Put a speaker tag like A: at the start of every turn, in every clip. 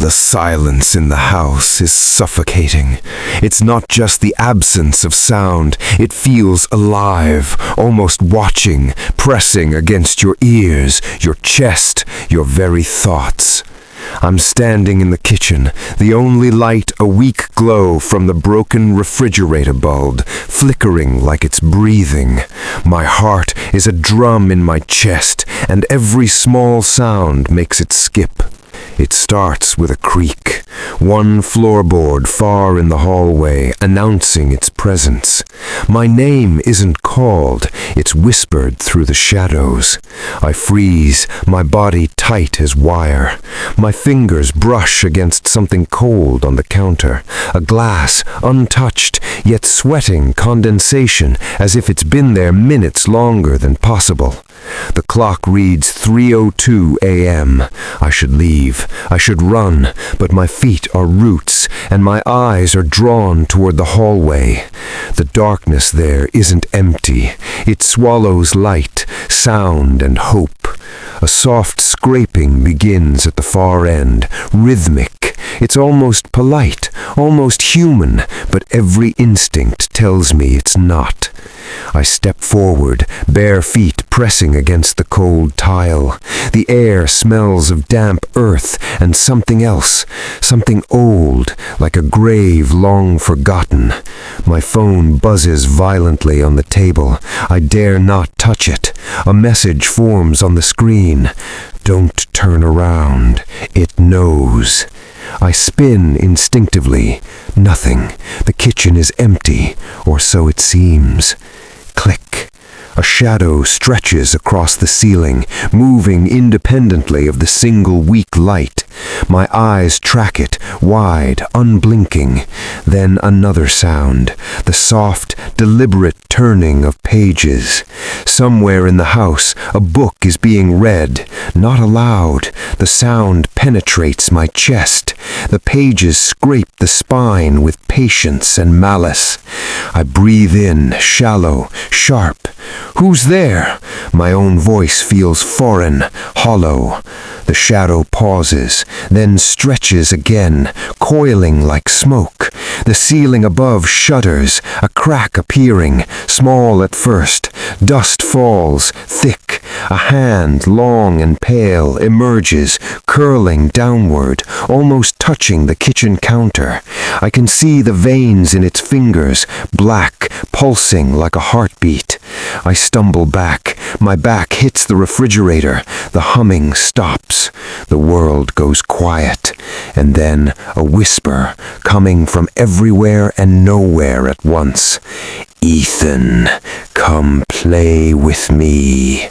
A: The silence in the house is suffocating. It's not just the absence of sound, it feels alive, almost watching, pressing against your ears, your chest, your very thoughts. I'm standing in the kitchen, the only light a weak glow from the broken refrigerator bulb, flickering like it's breathing. My heart is a drum in my chest, and every small sound makes it skip. It starts with a creak, one floorboard far in the hallway announcing its presence. My name isn't called, it's whispered through the shadows. I freeze, my body tight as wire. My fingers brush against something cold on the counter, a glass untouched, yet sweating condensation as if it's been there minutes longer than possible. The clock reads 3:02 a.m. I should leave. I should run, but my feet are roots, and my eyes are drawn toward the hallway. The darkness there isn't empty. It swallows light, sound, and hope. A soft scraping begins at the far end, rhythmic. It's almost polite, almost human, but every instinct tells me it's not. I step forward, bare feet pressing against the cold tile. The air smells of damp earth and something else, something old, like a grave long forgotten. My phone buzzes violently on the table. I dare not touch it. A message forms on the screen. Don't turn around. It knows. I spin instinctively. Nothing. The kitchen is empty, or so it seems. Click. A shadow stretches across the ceiling, moving independently of the single weak light. My eyes track it, wide, unblinking. Then another sound, the soft, deliberate turning of pages. Somewhere in the house, a book is being read, not aloud. The sound penetrates my chest. The pages scrape the spine with patience and malice. I breathe in, shallow, sharp. Who's there? My own voice feels foreign, hollow. The shadow pauses, then stretches again, coiling like smoke. The ceiling above shudders, a crack appearing, small at first. Dust falls, thick. A hand, long and pale, emerges, curling downward, almost touching the kitchen counter. I can see the veins in its fingers, black, pulsing like a heartbeat. I stumble back. My back hits the refrigerator. The humming stops. The world goes quiet. And then a whisper, coming from everywhere and nowhere at once. Ethan, come play with me.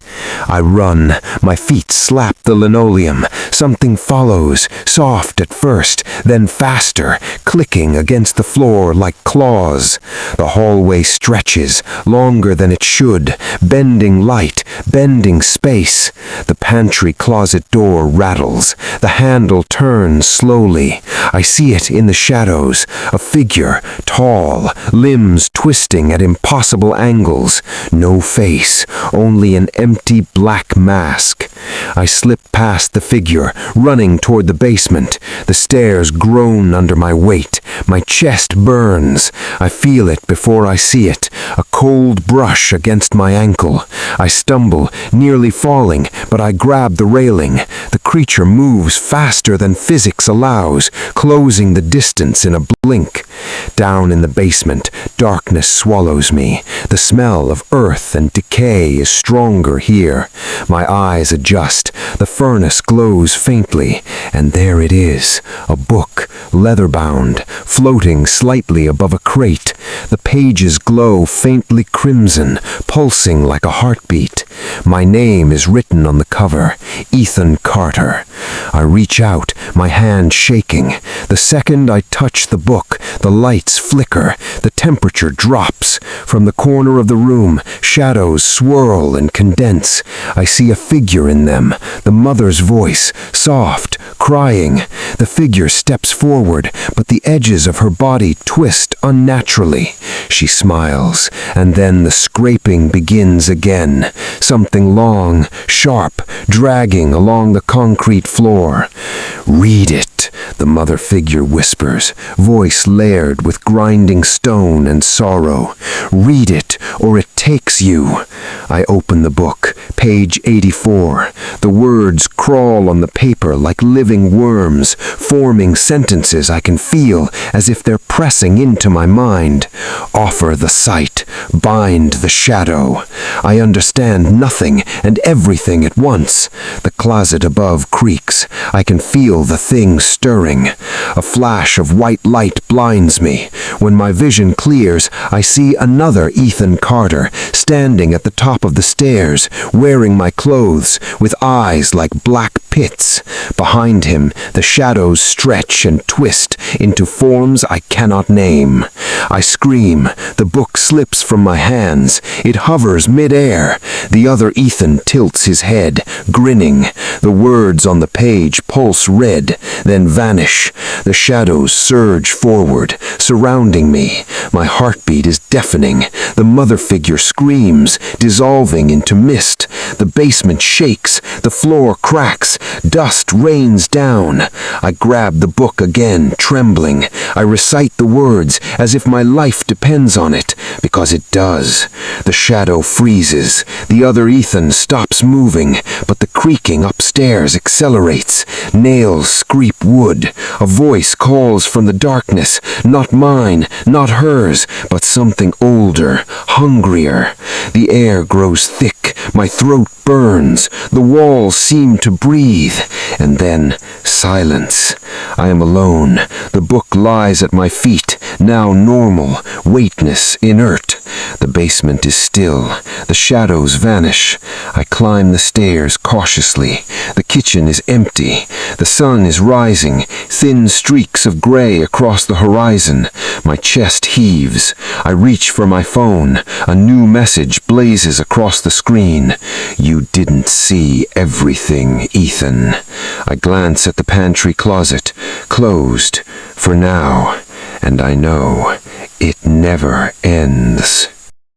A: I run. My feet slap the linoleum. Something follows, soft at first, then faster, clicking against the floor like claws. The hallway stretches, longer than it should, bending light, bending space. The pantry closet door rattles. The handle turns slowly. I see it in the shadows, a figure, tall, limbs twisting at impossible angles. No face, only an empty black mask. I slip past the figure, running toward the basement. The stairs groan under my weight. My chest burns. I feel it before I see it, a cold brush against my ankle. I stumble, nearly falling, but I grab the railing. The creature moves faster than physics allows, closing the distance in a blink. Down in the basement, darkness swallows me. The smell of earth and decay is stronger here. My eyes adjust. The furnace glows faintly, and there it is, a book, leather-bound, floating slightly above a crate. The pages glow faintly crimson, pulsing like a heartbeat. My name is written on the cover, Ethan Carter. I reach out, my hand shaking. The second I touch the book, the lights flicker, the temperature drops. From the corner of the room, shadows swirl and condense. I see a figure in them, the mother's voice, soft, crying. The figure steps forward, but the edges of her body twist unnaturally. She smiles, and then the scraping begins again. Something long, sharp, dragging along the concrete floor. "Read it," the mother figure whispers, voice layered with grinding stone and sorrow. "Read it, or it takes you." I open the book, page 84. The words crawl on the paper like living worms, forming sentences I can feel as if they're pressing into my mind. Offer the sight, bind the shadow. I understand nothing and everything at once. The closet above creaks. I can feel the thing stirring. A flash of white light blinds me. When my vision clears, I see another Ethan Carter standing at the top of the stairs, wearing my clothes, with eyes like black pits. Behind him, the shadows stretch and twist into forms I cannot name. I scream. The book slips from my hands. It hovers mid-air. The other Ethan tilts his head, grinning. The words on the page pulse red, then vanish. The shadows surge forward, surrounding me. My heartbeat is deafening. The mother figure screams, dissolving into mist. The basement shakes. The floor cracks. Dust rains down. I grab the book again, trembling. I recite the words as if my life depends on it, because it does. The shadow freezes. The other Ethan stops moving, but the creaking upstairs accelerates. Nails scrape wood. A voice calls from the darkness, not mine, not hers, but something older, hungrier. The air grows thick. My throat burns. The walls seem to breathe. And then silence. I am alone. The book lies at my feet, now normal, weightless, inert. The basement is still. The shadows vanish. I climb the stairs cautiously. The kitchen is empty. The sun is rising, thin streaks of gray across the horizon. My chest heaves. I reach for my phone. A new message blazes across the screen. "You didn't see everything, Ethan." I glance at the pantry closet, closed, for now, and I know it never ends.